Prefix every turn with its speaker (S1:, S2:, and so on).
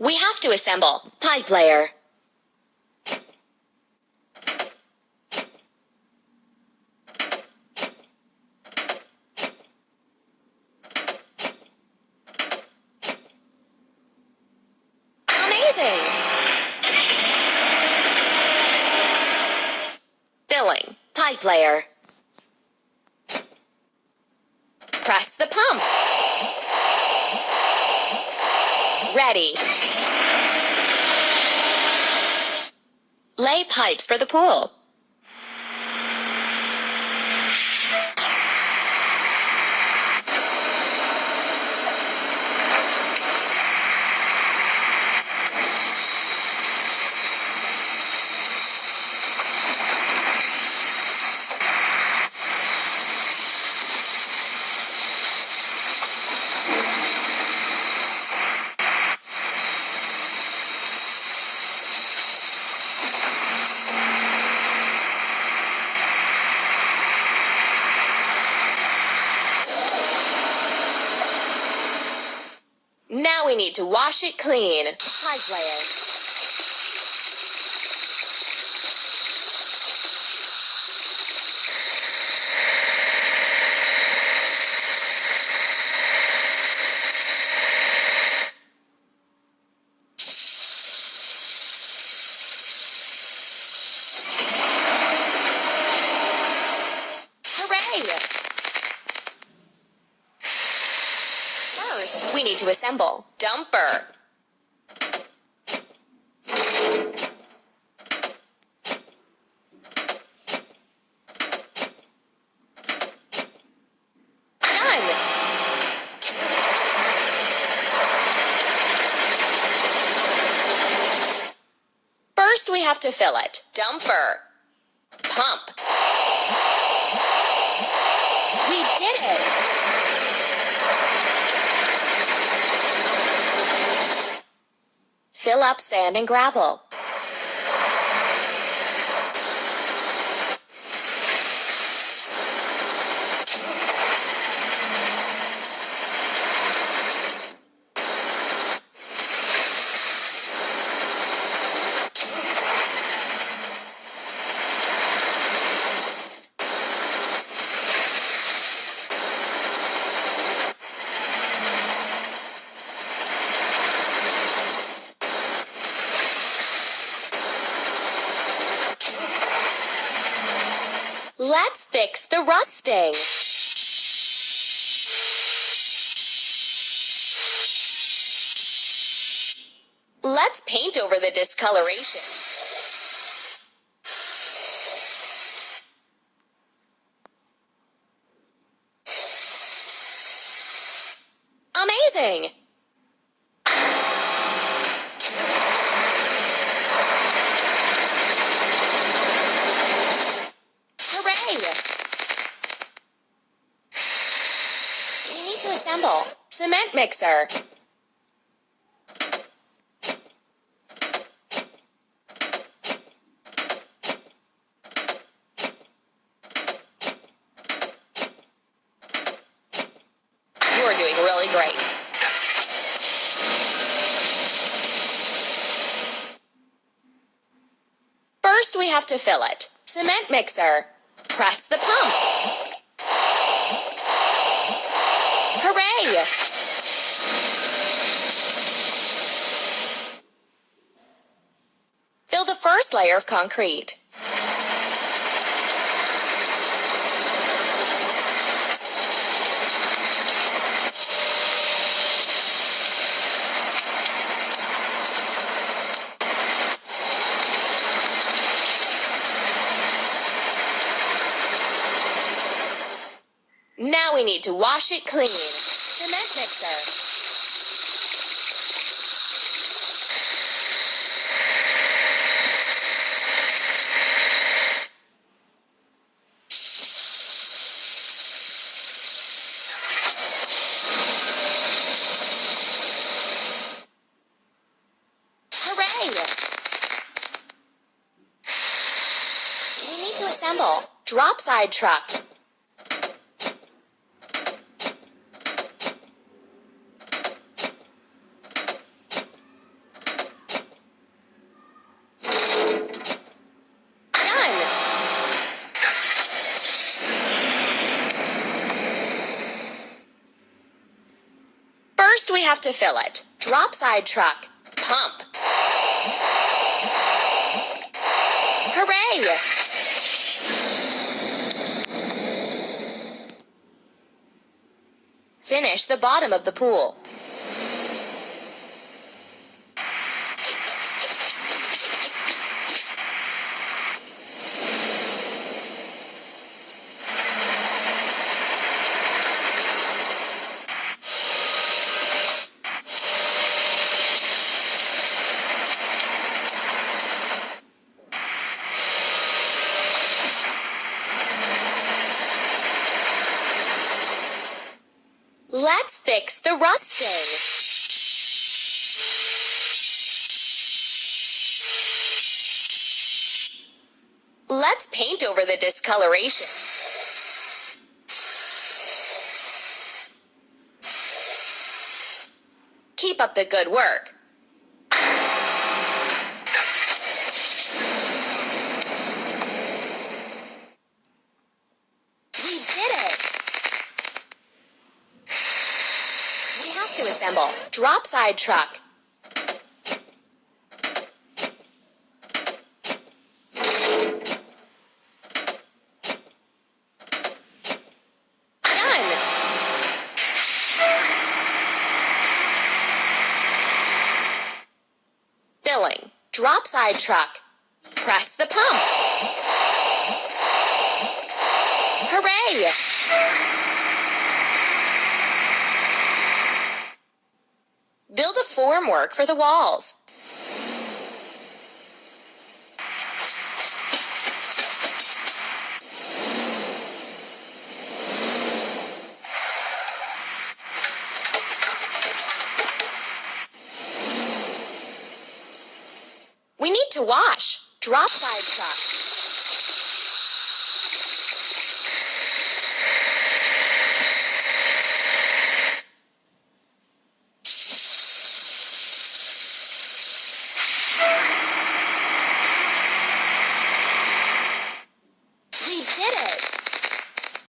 S1: We have to assemble. Pipe layer. Amazing! Filling. Pipe layer. Press the pump. Ready. Lay pipes for the pool. Now we need to wash it clean. Pipe layer. We need to assemble. Dumper. Done. First we have to fill it. Dumper. Pump. We did it. Fill up sand and gravel. Let's fix the rusting. Let's paint over the discoloration. Amazing! Assemble. Cement mixer. You are doing really great. First we have to fill it. Cement mixer. Press the pump. Hooray! Fill the first layer of concrete. Now we need to wash it clean. Cement mixer. Hooray! We need to assemble. Drop side truck. First, we have to fill it. Drop side truck. Pump. Hooray! Finish the bottom of the pool. Let's fix the rusting. Let's paint over the discoloration. Keep up the good work. We did it! We have to assemble. Drop side truck. Done! Filling. Drop side truck. Press the pump. Hooray! Build a formwork for the walls. We need to wash. Drop side truck.